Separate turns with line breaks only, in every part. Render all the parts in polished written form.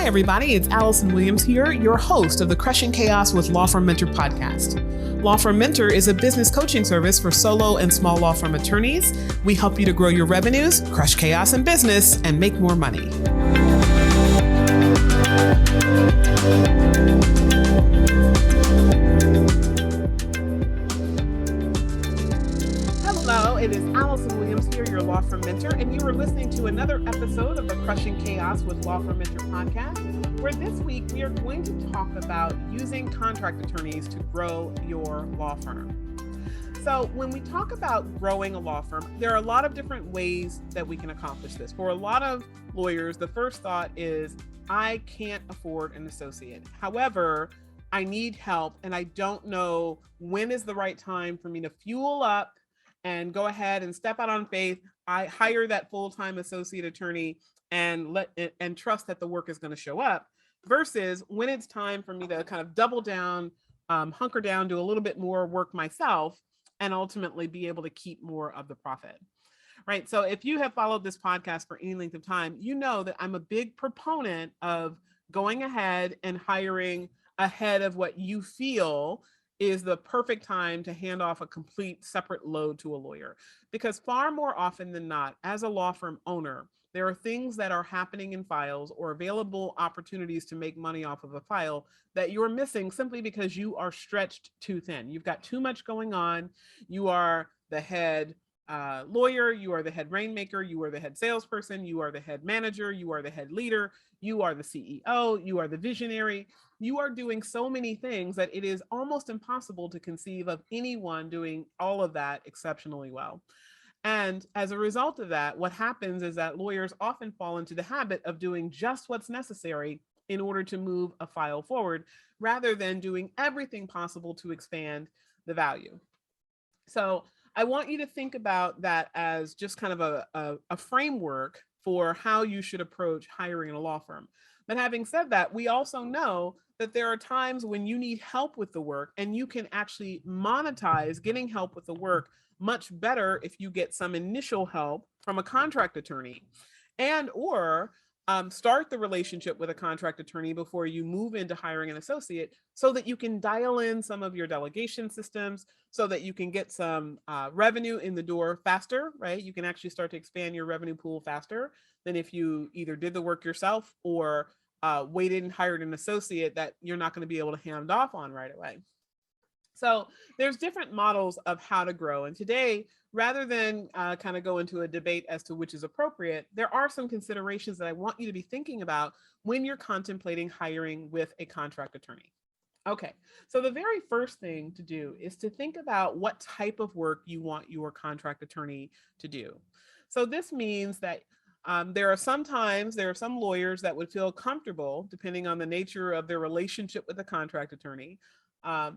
everybody, it's Allison Williams here, your host of the Crushing Chaos with Law Firm Mentor podcast. Law Firm Mentor is a business coaching service for solo and small law firm attorneys. We help you to grow your revenues, crush chaos in business, and make more money. Hello, it is Allison Williams here, your Law Firm Mentor, and you are listening to another episode of the Crushing Chaos with Law Firm Mentor podcast, where this week we are going to talk about using contract attorneys to grow your law firm. So when we talk about growing a law firm, there are a lot of different ways that we can accomplish this. For a lot of lawyers, the first thought is, I can't afford an associate. However, I need help and I don't know when is the right time for me to fuel up and go ahead and step out on faith. I hire that full-time associate attorney and trust that the work is going to show up, versus when it's time for me to kind of double down, hunker down, do a little bit more work myself, and ultimately be able to keep more of the profit. Right. So if you have followed this podcast for any length of time, you know that I'm a big proponent of going ahead and hiring ahead of what you feel is the perfect time to hand off a complete separate load to a lawyer. Because far more often than not, as a law firm owner, there are things that are happening in files or available opportunities to make money off of a file that you're missing simply because you are stretched too thin. You've got too much going on. You are the head lawyer, you are the head rainmaker, you are the head salesperson, you are the head manager, you are the head leader, you are the CEO, you are the visionary. You are doing so many things that it is almost impossible to conceive of anyone doing all of that exceptionally well. And as a result of that, what happens is that lawyers often fall into the habit of doing just what's necessary in order to move a file forward, rather than doing everything possible to expand the value. So I want you to think about that as just kind of a framework for how you should approach hiring in a law firm. But having said that, we also know that there are times when you need help with the work, and you can actually monetize getting help with the work much better if you get some initial help from a contract attorney, and or start the relationship with a contract attorney before you move into hiring an associate, so that you can dial in some of your delegation systems, so that you can get some revenue in the door faster, right? You can actually start to expand your revenue pool faster than if you either did the work yourself or waited and hired an associate that you're not going to be able to hand off on right away. So there's different models of how to grow. And today, rather than kind of go into a debate as to which is appropriate, there are some considerations that I want you to be thinking about when you're contemplating hiring with a contract attorney. Okay, so the very first thing to do is to think about what type of work you want your contract attorney to do. So this means that there are some lawyers that would feel comfortable, depending on the nature of their relationship with the contract attorney,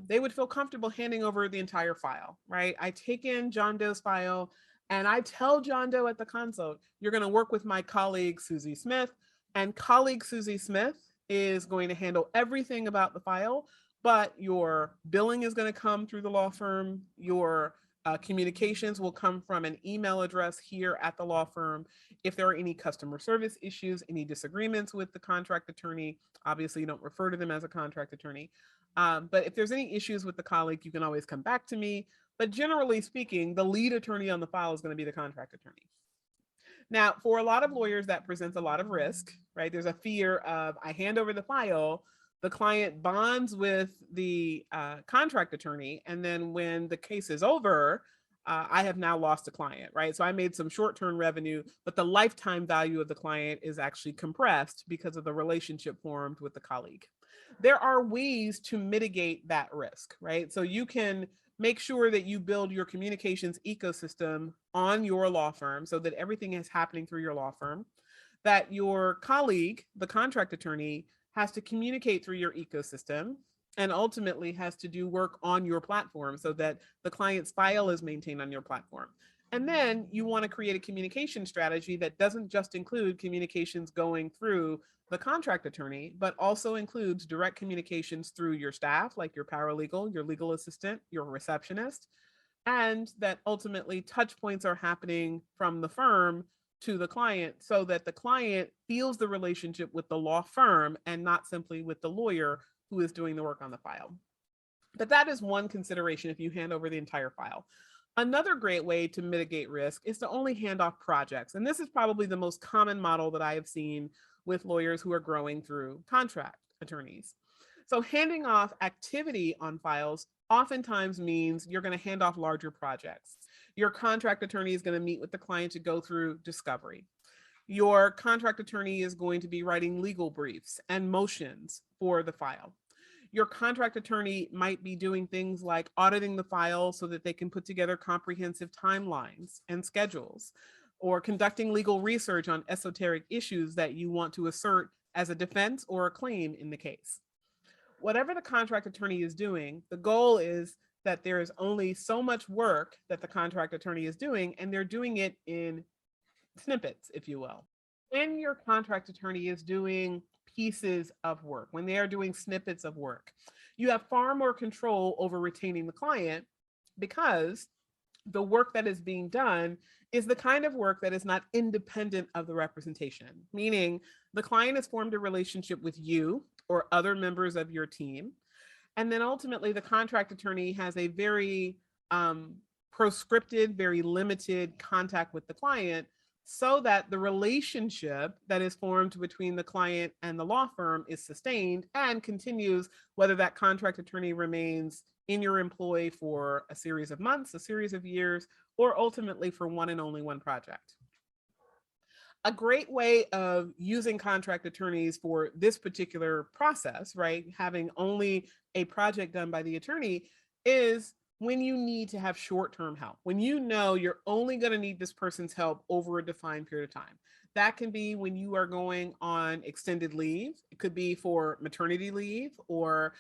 they would feel comfortable handing over the entire file, right? I take in John Doe's file and I tell John Doe at the consult, you're going to work with my colleague, Susie Smith, and colleague Susie Smith is going to handle everything about the file, but your billing is going to come through the law firm. Your communications will come from an email address here at the law firm. If there are any customer service issues, any disagreements with the contract attorney, obviously you don't refer to them as a contract attorney. But if there's any issues with the colleague, you can always come back to me. But generally speaking, the lead attorney on the file is going to be the contract attorney. Now, for a lot of lawyers, that presents a lot of risk, right? There's a fear of, I hand over the file, the client bonds with the contract attorney, and then when the case is over, I have now lost a client, right? So I made some short-term revenue, but the lifetime value of the client is actually compressed because of the relationship formed with the colleague. There are ways to mitigate that risk, right? So you can make sure that you build your communications ecosystem on your law firm so that everything is happening through your law firm, that your colleague, the contract attorney, has to communicate through your ecosystem, and ultimately has to do work on your platform so that the client's file is maintained on your platform. And then you want to create a communication strategy that doesn't just include communications going through the contract attorney, but also includes direct communications through your staff, like your paralegal, your legal assistant, your receptionist, and that ultimately touch points are happening from the firm to the client so that the client feels the relationship with the law firm and not simply with the lawyer who is doing the work on the file. But that is one consideration if you hand over the entire file. Another great way to mitigate risk is to only hand off projects. And this is probably the most common model that I have seen with lawyers who are growing through contract attorneys. So handing off activity on files oftentimes means you're going to hand off larger projects. Your contract attorney is going to meet with the client to go through discovery. Your contract attorney is going to be writing legal briefs and motions for the file. Your contract attorney might be doing things like auditing the file so that they can put together comprehensive timelines and schedules, or conducting legal research on esoteric issues that you want to assert as a defense or a claim in the case. Whatever the contract attorney is doing, the goal is that there is only so much work that the contract attorney is doing, and they're doing it in snippets, if you will. When your contract attorney is doing pieces of work, when they are doing snippets of work, you have far more control over retaining the client because the work that is being done is the kind of work that is not independent of the representation, meaning the client has formed a relationship with you or other members of your team. And then ultimately the contract attorney has a very proscripted, very limited contact with the client, so that the relationship that is formed between the client and the law firm is sustained and continues, whether that contract attorney remains in your employ for a series of months, a series of years, or ultimately for one and only one project. A great way of using contract attorneys for this particular process, right, having only a project done by the attorney, is when you need to have short-term help, when you know you're only going to need this person's help over a defined period of time. That can be when you are going on extended leave. It could be for maternity leave, or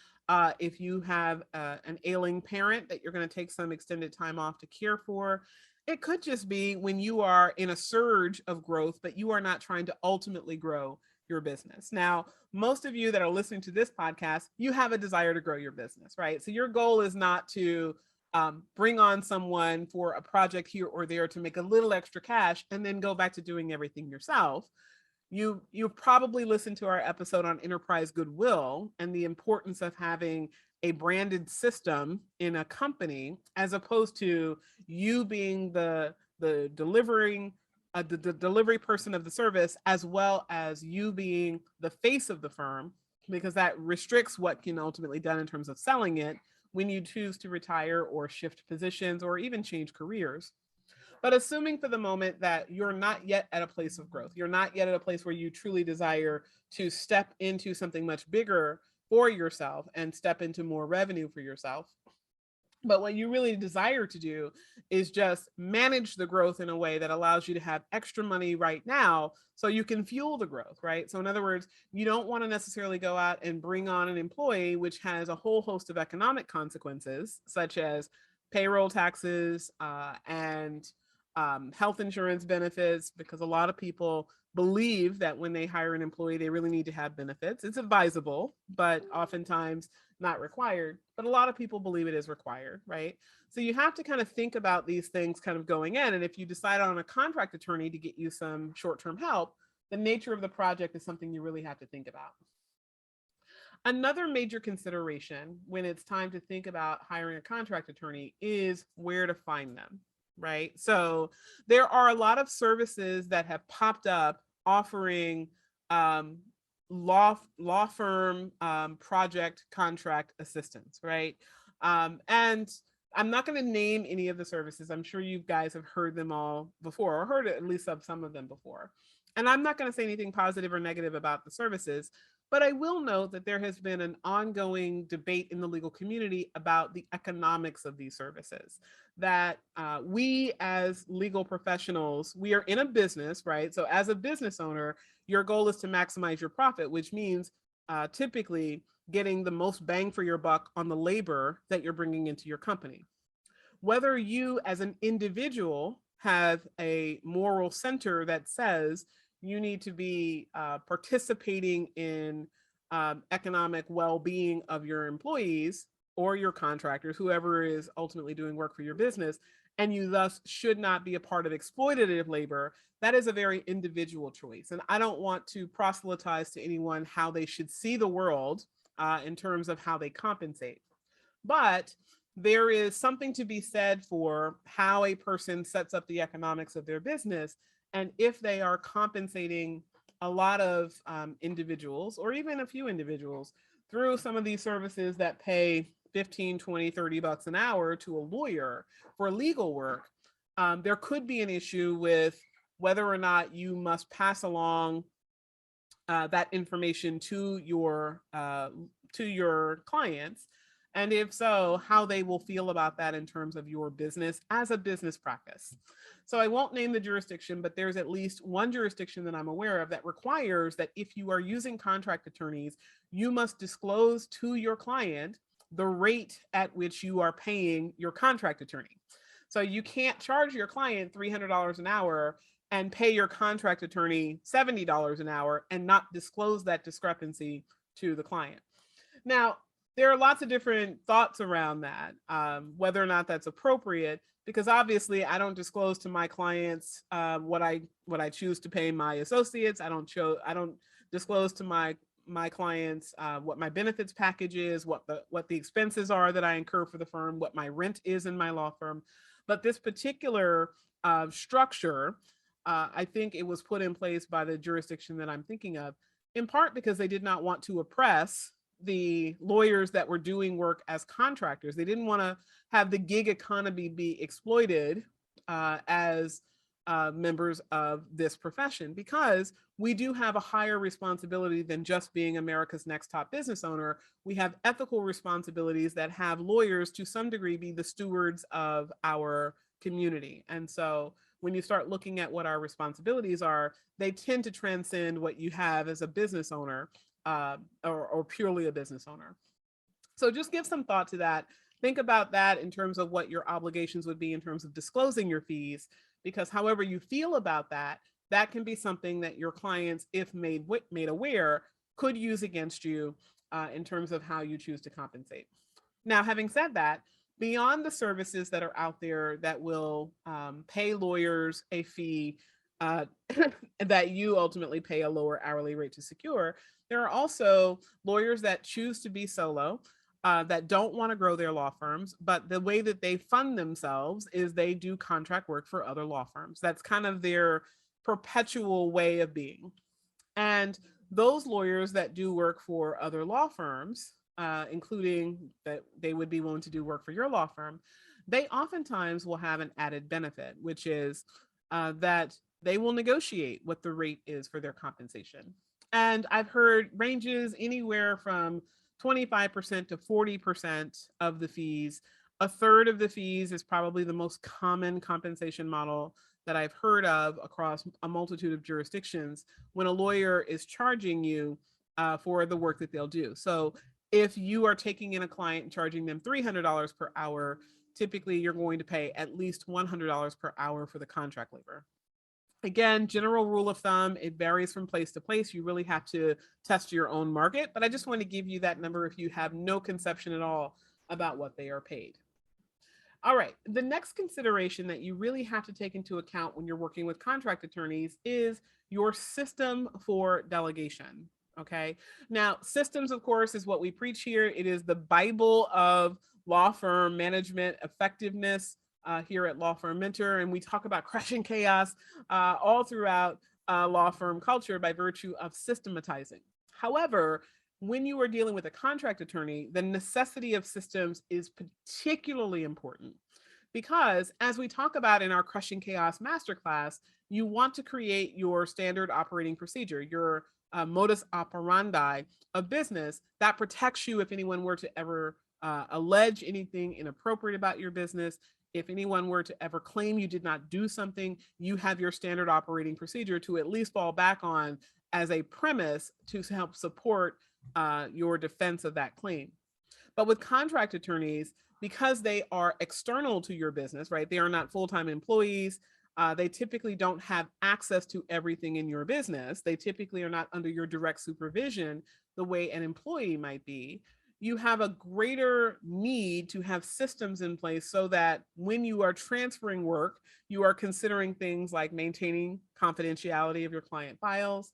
if you have an ailing parent that you're going to take some extended time off to care for. It could just be when you are in a surge of growth, but you are not trying to ultimately grow your business. Now, most of you that are listening to this podcast, you have a desire to grow your business, right? So your goal is not to bring on someone for a project here or there to make a little extra cash and then go back to doing everything yourself. You probably listened to our episode on enterprise goodwill and the importance of having a branded system in a company, as opposed to you being the delivering the delivery person of the service, as well as you being the face of the firm, because that restricts what can ultimately be done in terms of selling it when you choose to retire or shift positions or even change careers. But assuming for the moment that you're not yet at a place of growth, you're not yet at a place where you truly desire to step into something much bigger for yourself and step into more revenue for yourself. But what you really desire to do is just manage the growth in a way that allows you to have extra money right now so you can fuel the growth, right? So in other words, you don't want to necessarily go out and bring on an employee, which has a whole host of economic consequences, such as payroll taxes and health insurance benefits, because a lot of people believe that when they hire an employee, they really need to have benefits. It's advisable, but oftentimes not required. But a lot of people believe it is required, right? So you have to kind of think about these things kind of going in. And if you decide on a contract attorney to get you some short-term help, the nature of the project is something you really have to think about. Another major consideration when it's time to think about hiring a contract attorney is where to find them. Right. So there are a lot of services that have popped up offering law firm project contract assistance. Right. And I'm not going to name any of the services. I'm sure you guys have heard them all before, or heard at least of some of them before. And I'm not going to say anything positive or negative about the services, but I will note that there has been an ongoing debate in the legal community about the economics of these services. That we as legal professionals, we are in a business, right? So as a business owner, your goal is to maximize your profit, which means typically getting the most bang for your buck on the labor that you're bringing into your company. Whether you as an individual have a moral center that says you need to be participating in economic well-being of your employees or your contractors, whoever is ultimately doing work for your business, and you thus should not be a part of exploitative labor, that is a very individual choice. And I don't want to proselytize to anyone how they should see the world in terms of how they compensate. But there is something to be said for how a person sets up the economics of their business. And if they are compensating a lot of individuals, or even a few individuals, through some of these services that pay 15, 20, 30 bucks an hour to a lawyer for legal work, there could be an issue with whether or not you must pass along that information to your clients, and if so, how they will feel about that in terms of your business as a business practice. So I won't name the jurisdiction, but there's at least one jurisdiction that I'm aware of that requires that if you are using contract attorneys, you must disclose to your client the rate at which you are paying your contract attorney. So you can't charge your client $300 an hour and pay your contract attorney $70 an hour and not disclose that discrepancy to the client. Now, there are lots of different thoughts around that, whether or not that's appropriate, because obviously I don't disclose to my clients what I choose to pay my associates. I don't disclose to my clients what my benefits package is, what the expenses are that I incur for the firm, what my rent is in my law firm. But this particular structure, I think it was put in place by the jurisdiction that I'm thinking of, in part because they did not want to oppress the lawyers that were doing work as contractors. They didn't want to have the gig economy be exploited as members of this profession, because we do have a higher responsibility than just being America's next top business owner. We have ethical responsibilities that have lawyers to some degree be the stewards of our community. And so when you start looking at what our responsibilities are, they tend to transcend what you have as a business owner or purely a business owner. So just give some thought to that. Think about that in terms of what your obligations would be in terms of disclosing your fees, because however you feel about that, that can be something that your clients, if made aware, could use against you in terms of how you choose to compensate. Now, having said that, beyond the services that are out there that will pay lawyers a fee that you ultimately pay a lower hourly rate to secure, there are also lawyers that choose to be solo, that don't want to grow their law firms, but the way that they fund themselves is they do contract work for other law firms. That's kind of their perpetual way of being. And those lawyers that do work for other law firms, including that they would be willing to do work for your law firm, they oftentimes will have an added benefit, which is that they will negotiate what the rate is for their compensation. And I've heard ranges anywhere from 25% to 40% of the fees. A third of the fees is probably the most common compensation model that I've heard of across a multitude of jurisdictions when a lawyer is charging you for the work that they'll do. So if you are taking in a client and charging them $300 per hour, typically you're going to pay at least $100 per hour for the contract labor. Again, general rule of thumb, it varies from place to place. You really have to test your own market, but I just want to give you that number if you have no conception at all about what they are paid. All right, the next consideration that you really have to take into account when you're working with contract attorneys is your system for delegation. Okay, now systems, of course, is what we preach here. It is the Bible of law firm management effectiveness here at Law Firm Mentor, and we talk about crushing chaos all throughout law firm culture by virtue of systematizing. However, when you are dealing with a contract attorney, the necessity of systems is particularly important because, as we talk about in our Crushing Chaos Masterclass, you want to create your standard operating procedure, your modus operandi of business that protects you if anyone were to ever allege anything inappropriate about your business. If anyone were to ever claim you did not do something, you have your standard operating procedure to at least fall back on as a premise to help support your defense of that claim. But with contract attorneys, because they are external to your business, right? They are not full-time employees. They typically don't have access to everything in your business. They typically are not under your direct supervision the way an employee might be. you have a greater need to have systems in place so that when you are transferring work, you are considering things like maintaining confidentiality of your client files,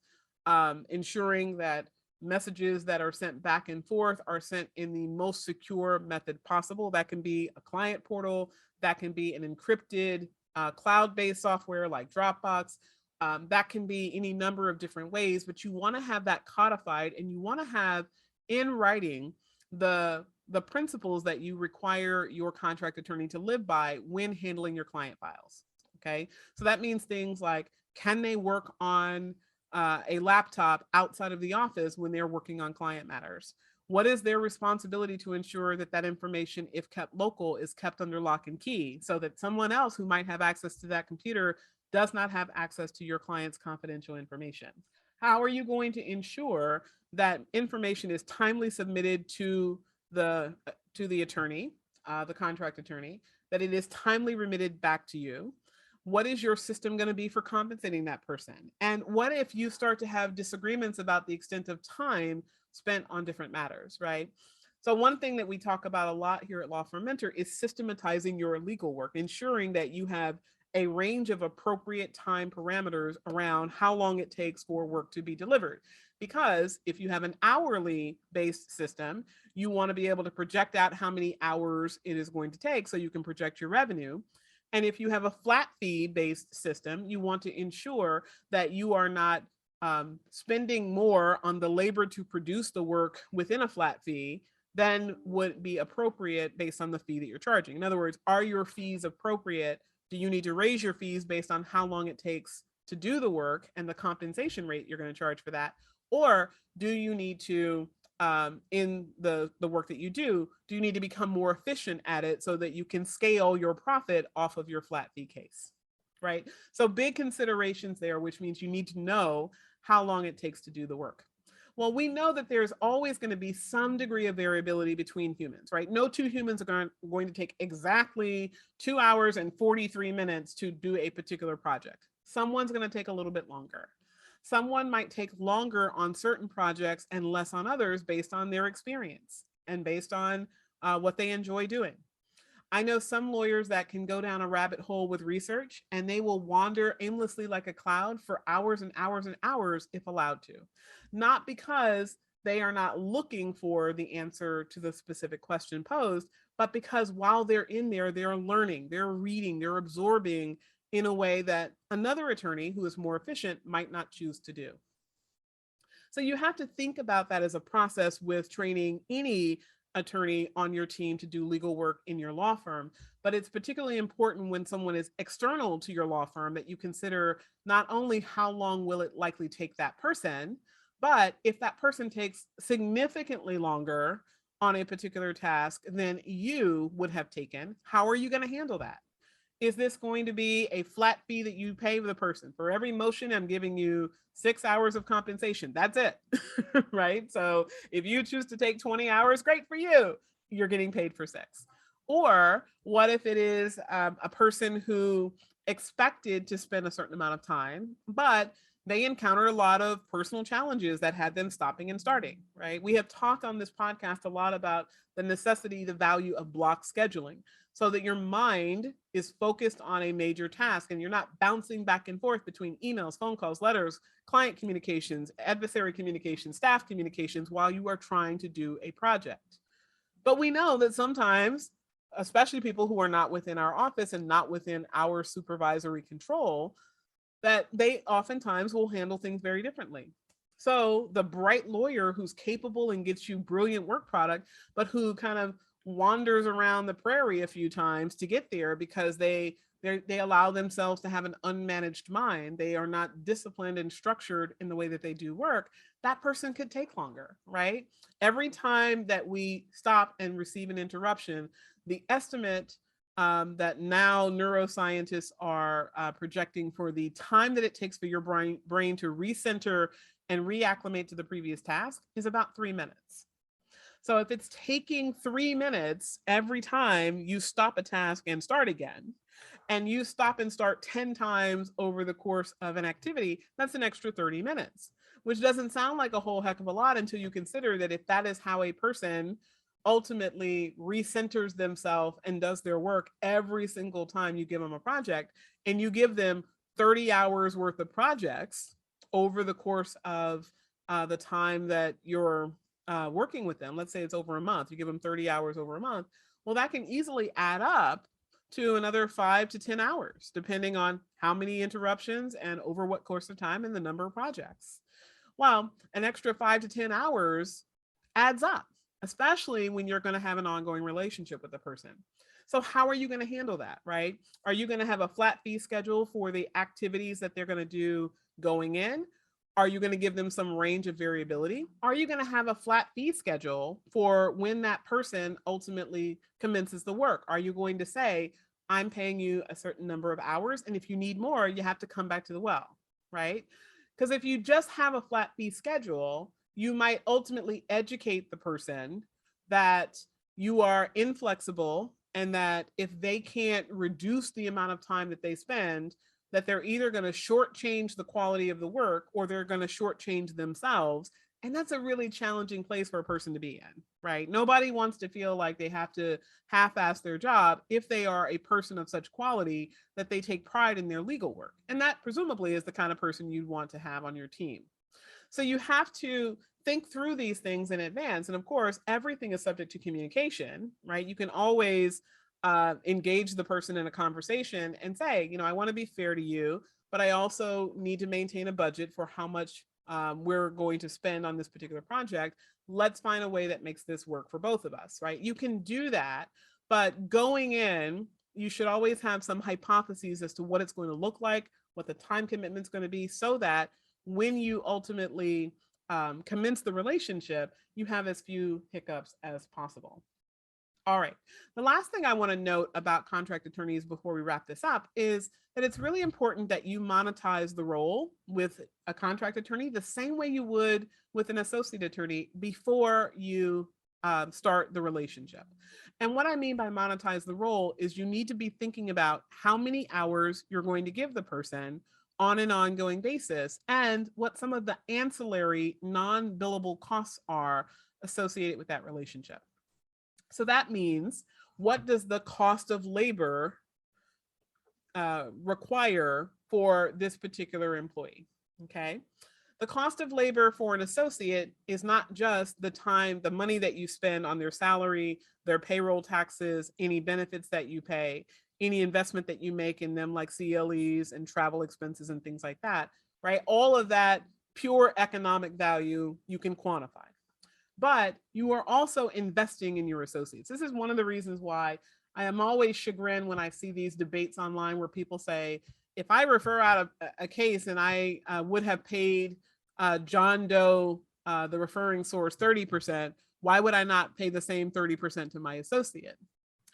ensuring that messages that are sent back and forth are sent in the most secure method possible. That can be a client portal, that can be an encrypted cloud-based software like Dropbox. That can be any number of different ways, but you want to have that codified, and you want to have in writing the principles that you require your contract attorney to live by when handling your client files. Okay, so that means things like, can they work on a laptop outside of the office when they're working on client matters? What is their responsibility to ensure that that information, if kept local, is kept under lock and key so that someone else who might have access to that computer does not have access to your client's confidential information? How are you going to ensure that information is timely submitted to the attorney, the contract attorney, that it is timely remitted back to you? What is your system going to be for compensating that person? And what if you start to have disagreements about the extent of time spent on different matters, right? So one thing that we talk about a lot here at Law Firm Mentor is systematizing your legal work, ensuring that you have a range of appropriate time parameters around how long it takes for work to be delivered. Because if you have an hourly based system, you want to be able to project out how many hours it is going to take so you can project your revenue. And if you have a flat fee based system, you want to ensure that you are not spending more on the labor to produce the work within a flat fee than would be appropriate based on the fee that you're charging. In other words, are your fees appropriate? Do you need to raise your fees based on how long it takes to do the work and the compensation rate you're going to charge for that? Or do you need to, in the work that you need to become more efficient at it so that you can scale your profit off of your flat fee case, right? So big considerations there, which means you need to know how long it takes to do the work. Well, we know that there's always going to be some degree of variability between humans, right? No two humans are going to take exactly 2 hours and 43 minutes to do a particular project. Someone's going to take a little bit longer. Someone might take longer on certain projects and less on others based on their experience and based on what they enjoy doing. I know some lawyers that can go down a rabbit hole with research and they will wander aimlessly like a cloud for hours and hours and hours if allowed to. Not because they are not looking for the answer to the specific question posed, but because while they're in there, they're learning, they're reading, they're absorbing in a way that another attorney who is more efficient might not choose to do. So you have to think about that as a process with training any attorney on your team to do legal work in your law firm. But it's particularly important when someone is external to your law firm that you consider not only how long will it likely take that person, but if that person takes significantly longer on a particular task than you would have taken, how are you going to handle that? Is this going to be a flat fee that you pay the person? For every motion, I'm giving you 6 hours of compensation. That's it, right? So if you choose to take 20 hours, great for you. You're getting paid for 6. Or what if it is a person who expected to spend a certain amount of time, but they encountered a lot of personal challenges that had them stopping and starting, right? We have talked on this podcast a lot about the necessity, the value of block scheduling, so that your mind is focused on a major task and you're not bouncing back and forth between emails, phone calls, letters, client communications, adversary communications, staff communications while you are trying to do a project. But we know that sometimes, especially people who are not within our office and not within our supervisory control, that they oftentimes will handle things very differently. So the bright lawyer who's capable and gets you brilliant work product, but who kind of wanders around the prairie a few times to get there because they allow themselves to have an unmanaged mind. They are not disciplined and structured in the way that they do work. That person could take longer, right? Every time that we stop and receive an interruption, the estimate that now neuroscientists are projecting for the time that it takes for your brain to recenter and reacclimate to the previous task is about 3 minutes. So if it's taking 3 minutes every time you stop a task and start again, and you stop and start 10 times over the course of an activity, that's an extra 30 minutes, which doesn't sound like a whole heck of a lot until you consider that if that is how a person ultimately recenters themselves and does their work every single time you give them a project, and you give them 30 hours worth of projects over the course of the time that you're working with them. Let's say it's over a month, you give them 30 hours over a month. Well, that can easily add up to another 5 to 10 hours, depending on how many interruptions and over what course of time and the number of projects. Well, an extra 5 to 10 hours adds up, especially when you're going to have an ongoing relationship with the person. So how are you going to handle that, right? Are you going to have a flat fee schedule for the activities that they're going to do going in? Are you going to give them some range of variability? Are you going to have a flat fee schedule for when that person ultimately commences the work? Are you going to say, I'm paying you a certain number of hours, and if you need more, you have to come back to the well, right? Because if you just have a flat fee schedule, you might ultimately educate the person that you are inflexible, and that if they can't reduce the amount of time that they spend, that they're either going to shortchange the quality of the work or they're going to shortchange themselves. And that's a really challenging place for a person to be in, right? Nobody wants to feel like they have to half-ass their job if they are a person of such quality that they take pride in their legal work. And that presumably is the kind of person you'd want to have on your team. So you have to think through these things in advance. And of course, everything is subject to communication, right? You can always engage the person in a conversation and say, I want to be fair to you, but I also need to maintain a budget for how much we're going to spend on this particular project. Let's find a way that makes this work for both of us, right? You can do that, but going in, you should always have some hypotheses as to what it's going to look like, what the time commitment is going to be, so that when you ultimately commence the relationship, you have as few hiccups as possible. All right. The last thing I want to note about contract attorneys before we wrap this up is that it's really important that you monetize the role with a contract attorney the same way you would with an associate attorney before you start the relationship. And what I mean by monetize the role is you need to be thinking about how many hours you're going to give the person on an ongoing basis and what some of the ancillary non-billable costs are associated with that relationship. So that means, what does the cost of labor require for this particular employee? Okay. The cost of labor for an associate is not just the time, the money that you spend on their salary, their payroll taxes, any benefits that you pay, any investment that you make in them like CLEs and travel expenses and things like that, right? All of that pure economic value you can quantify. But you are also investing in your associates. This is one of the reasons why I am always chagrined when I see these debates online where people say, if I refer out a case and I would have paid John Doe, the referring source, 30%, why would I not pay the same 30% to my associate?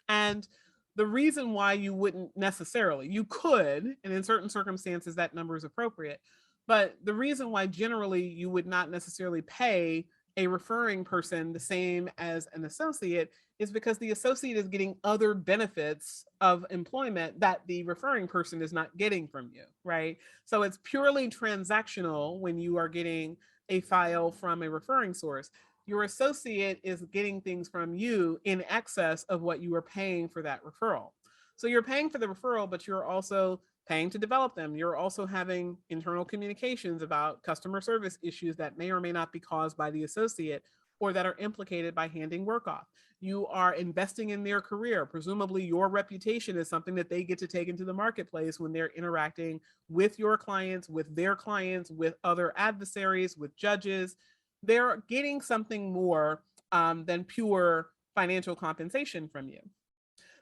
And the reason why you wouldn't necessarily, you could, and in certain circumstances that number is appropriate, but the reason why generally you would not necessarily pay a referring person the same as an associate is because the associate is getting other benefits of employment that the referring person is not getting from you, right? So it's purely transactional when you are getting a file from a referring source. Your associate is getting things from you in excess of what you are paying for that referral. So you're paying for the referral, but you're also paying to develop them. You're also having internal communications about customer service issues that may or may not be caused by the associate or that are implicated by handing work off. You are investing in their career. Presumably your reputation is something that they get to take into the marketplace when they're interacting with your clients, with their clients, with other adversaries, with judges. They're getting something more than pure financial compensation from you.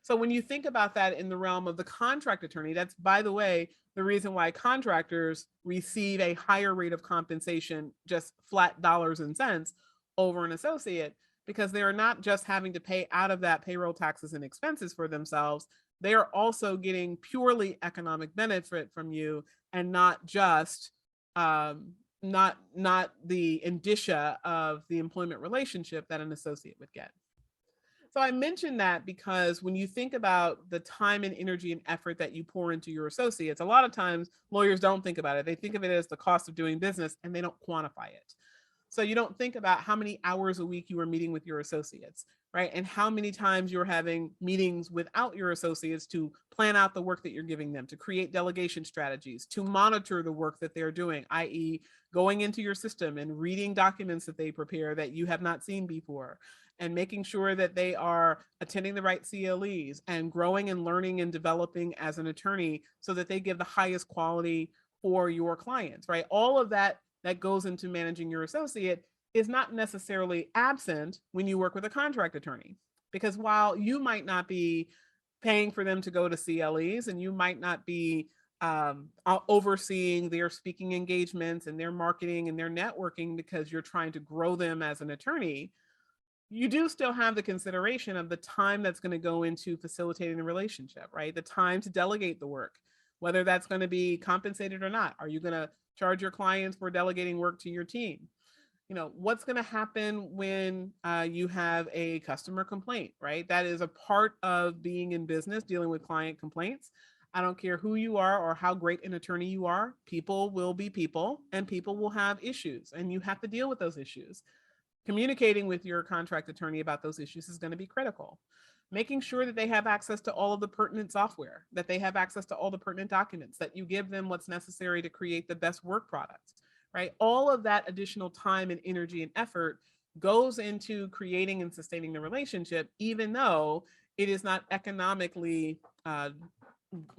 So when you think about that in the realm of the contract attorney, that's, by the way, the reason why contractors receive a higher rate of compensation, just flat dollars and cents, over an associate, because they are not just having to pay out of that payroll taxes and expenses for themselves. They are also getting purely economic benefit from you, and not just not the indicia of the employment relationship that an associate would get. So I mentioned that because when you think about the time and energy and effort that you pour into your associates, a lot of times lawyers don't think about it. They think of it as the cost of doing business and they don't quantify it. So you don't think about how many hours a week you are meeting with your associates. right? And how many times you're having meetings without your associates to plan out the work that you're giving them, to create delegation strategies, to monitor the work that they're doing, i.e. going into your system and reading documents that they prepare that you have not seen before, and making sure that they are attending the right CLEs and growing and learning and developing as an attorney so that they give the highest quality for your clients, right? All of that goes into managing your associate is not necessarily absent when you work with a contract attorney. Because while you might not be paying for them to go to CLEs and you might not be overseeing their speaking engagements and their marketing and their networking because you're trying to grow them as an attorney, you do still have the consideration of the time that's going to go into facilitating the relationship, right? The time to delegate the work, whether that's going to be compensated or not. Are you going to charge your clients for delegating work to your team? What's going to happen when you have a customer complaint, right? That is a part of being in business, dealing with client complaints. I don't care who you are or how great an attorney you are. People will be people and people will have issues and you have to deal with those issues. Communicating with your contract attorney about those issues is going to be critical. Making sure that they have access to all of the pertinent software, that they have access to all the pertinent documents, that you give them what's necessary to create the best work products. Right? All of that additional time and energy and effort goes into creating and sustaining the relationship, even though it is not economically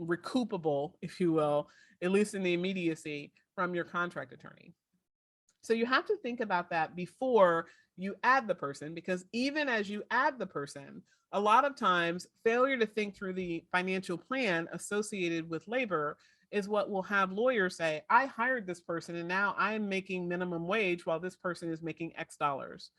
recoupable, if you will, at least in the immediacy from your contract attorney. So you have to think about that before you add the person, because even as you add the person, a lot of times failure to think through the financial plan associated with labor is what will have lawyers say, I hired this person and now I'm making minimum wage while this person is making X dollars.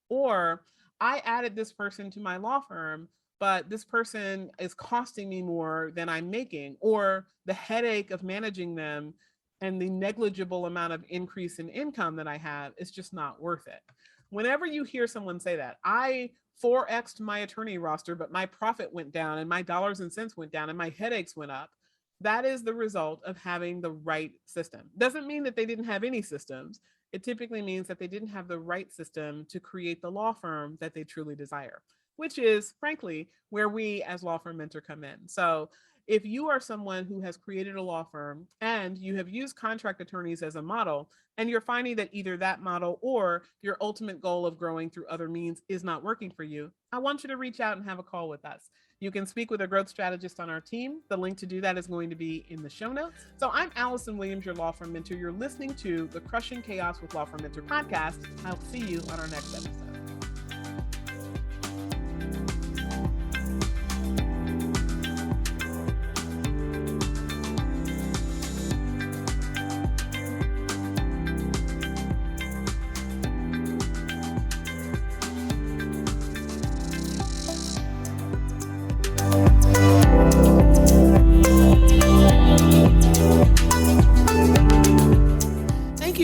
Or I added this person to my law firm, but this person is costing me more than I'm making, or the headache of managing them and the negligible amount of increase in income that I have is just not worth it. Whenever you hear someone say that, I 4x'd my attorney roster, but my profit went down and my dollars and cents went down and my headaches went up, that is the result of having the right system. Doesn't mean that they didn't have any systems. It typically means that they didn't have the right system to create the law firm that they truly desire, which is, frankly, where we as Law Firm Mentor come in. So if you are someone who has created a law firm and you have used contract attorneys as a model, and you're finding that either that model or your ultimate goal of growing through other means is not working for you, I want you to reach out and have a call with us. You can speak with a growth strategist on our team. The link to do that is going to be in the show notes. So I'm Allison Williams, your Law Firm Mentor. You're listening to the Crushing Chaos with Law Firm Mentor podcast. I'll see you on our next episode.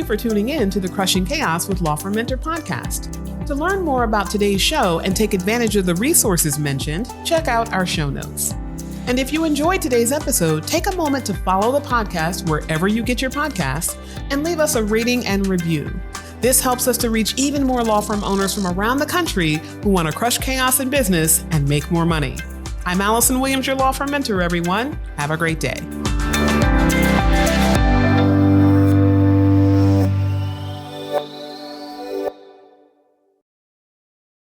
For tuning in to the Crushing Chaos with Law Firm Mentor podcast. To learn more about today's show and take advantage of the resources mentioned, check out our show notes. And if you enjoyed today's episode, take a moment to follow the podcast wherever you get your podcasts and leave us a rating and review. This helps us to reach even more law firm owners from around the country who want to crush chaos in business and make more money. I'm Allison Williams, your Law Firm Mentor, everyone. Have a great day.